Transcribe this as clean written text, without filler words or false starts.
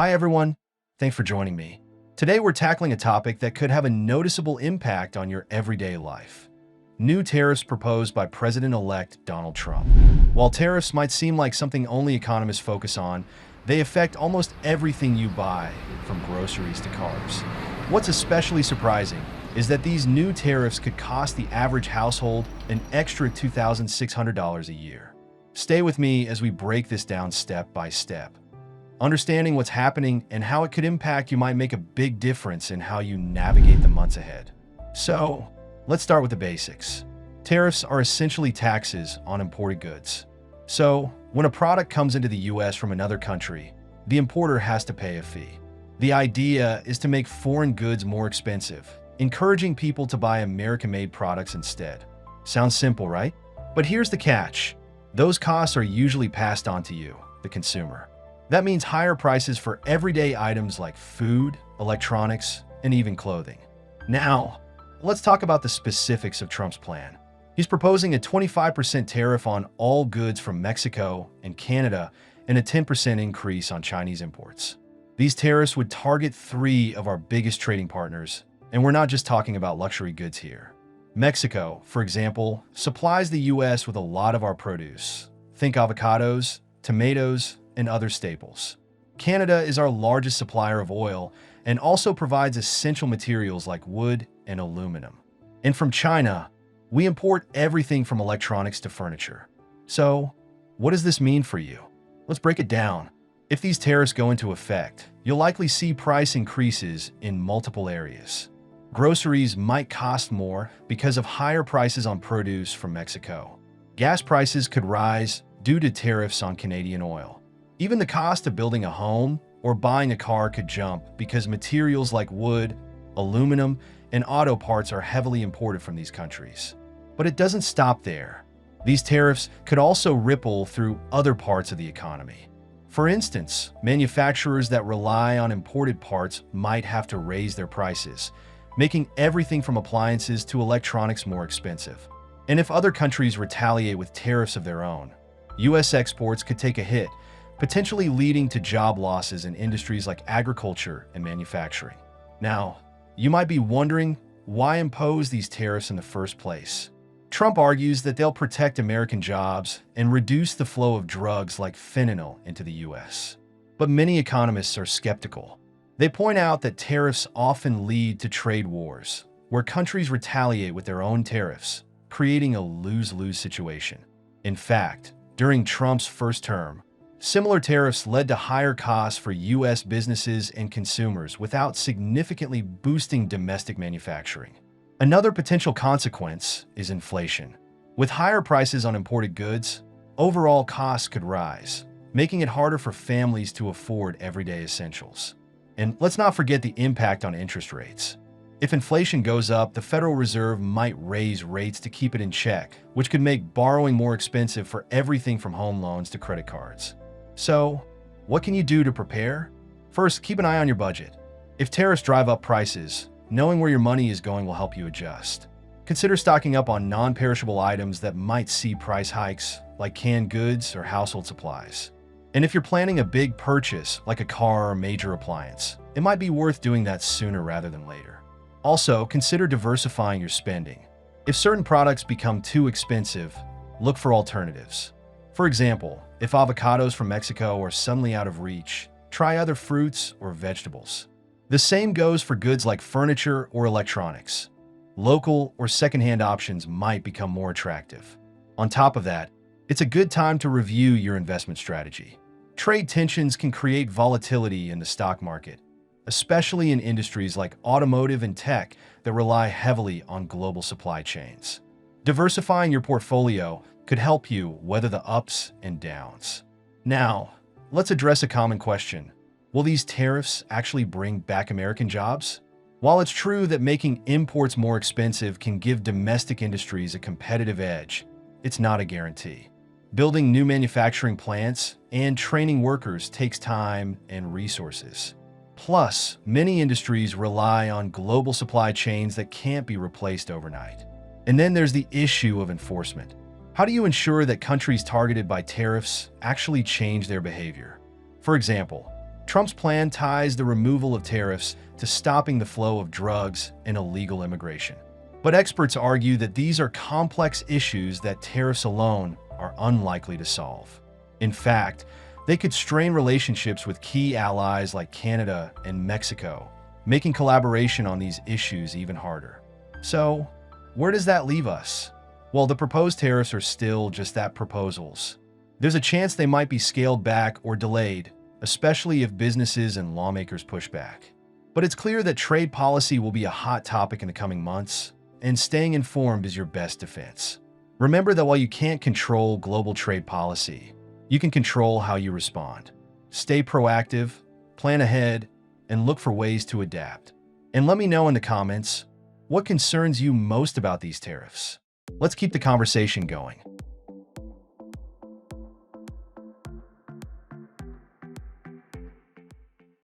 Hi everyone, thanks for joining me. Today we're tackling a topic that could have a noticeable impact on your everyday life. New tariffs proposed by President-elect Donald Trump. While tariffs might seem like something only economists focus on, they affect almost everything you buy, from groceries to cars. What's especially surprising is that these new tariffs could cost the average household an extra $2,600 a year. Stay with me as we break this down step by step. Understanding what's happening and how it could impact you might make a big difference in how you navigate the months ahead. So, let's start with the basics. Tariffs are essentially taxes on imported goods. So, when a product comes into the US from another country, the importer has to pay a fee. The idea is to make foreign goods more expensive, encouraging people to buy American-made products instead. Sounds simple, right? But here's the catch. Those costs are usually passed on to you, the consumer. That means higher prices for everyday items like food, electronics, and even clothing. Now, let's talk about the specifics of Trump's plan. He's proposing a 25% tariff on all goods from Mexico and Canada and a 10% increase on Chinese imports. These tariffs would target three of our biggest trading partners, and we're not just talking about luxury goods here. Mexico, for example, supplies the US with a lot of our produce. Think avocados, tomatoes, and other staples. Canada is our largest supplier of oil and also provides essential materials like wood and aluminum. And from China, we import everything from electronics to furniture. So, what does this mean for you? Let's break it down. If these tariffs go into effect, you'll likely see price increases in multiple areas. Groceries might cost more because of higher prices on produce from Mexico. Gas prices could rise due to tariffs on Canadian oil. Even the cost of building a home or buying a car could jump because materials like wood, aluminum, and auto parts are heavily imported from these countries. But it doesn't stop there. These tariffs could also ripple through other parts of the economy. For instance, manufacturers that rely on imported parts might have to raise their prices, making everything from appliances to electronics more expensive. And if other countries retaliate with tariffs of their own, US exports could take a hit, potentially leading to job losses in industries like agriculture and manufacturing. Now, you might be wondering why impose these tariffs in the first place. Trump argues that they'll protect American jobs and reduce the flow of drugs like fentanyl into the US. But many economists are skeptical. They point out that tariffs often lead to trade wars, where countries retaliate with their own tariffs, creating a lose-lose situation. In fact, during Trump's first term, similar tariffs led to higher costs for US businesses and consumers without significantly boosting domestic manufacturing. Another potential consequence is inflation. With higher prices on imported goods, overall costs could rise, making it harder for families to afford everyday essentials. And let's not forget the impact on interest rates. If inflation goes up, the Federal Reserve might raise rates to keep it in check, which could make borrowing more expensive for everything from home loans to credit cards. So, what can you do to prepare? First, keep an eye on your budget. If tariffs drive up prices, knowing where your money is going will help you adjust. Consider stocking up on non-perishable items that might see price hikes, like canned goods or household supplies. And if you're planning a big purchase, like a car or major appliance, it might be worth doing that sooner rather than later. Also, consider diversifying your spending. If certain products become too expensive, look for alternatives. For example, if avocados from Mexico are suddenly out of reach, try other fruits or vegetables. The same goes for goods like furniture or electronics. Local or secondhand options might become more attractive. On top of that, it's a good time to review your investment strategy. Trade tensions can create volatility in the stock market, especially in industries like automotive and tech that rely heavily on global supply chains. Diversifying your portfolio could help you weather the ups and downs. Now, let's address a common question. Will these tariffs actually bring back American jobs? While it's true that making imports more expensive can give domestic industries a competitive edge, it's not a guarantee. Building new manufacturing plants and training workers takes time and resources. Plus, many industries rely on global supply chains that can't be replaced overnight. And then there's the issue of enforcement. How do you ensure that countries targeted by tariffs actually change their behavior? For example, Trump's plan ties the removal of tariffs to stopping the flow of drugs and illegal immigration. But experts argue that these are complex issues that tariffs alone are unlikely to solve. In fact, they could strain relationships with key allies like Canada and Mexico, making collaboration on these issues even harder. So, where does that leave us? Well, the proposed tariffs are still just that, proposals. There's a chance they might be scaled back or delayed, especially if businesses and lawmakers push back. But it's clear that trade policy will be a hot topic in the coming months, and staying informed is your best defense. Remember that while you can't control global trade policy, you can control how you respond. Stay proactive, plan ahead, and look for ways to adapt. And let me know in the comments, what concerns you most about these tariffs? Let's keep the conversation going.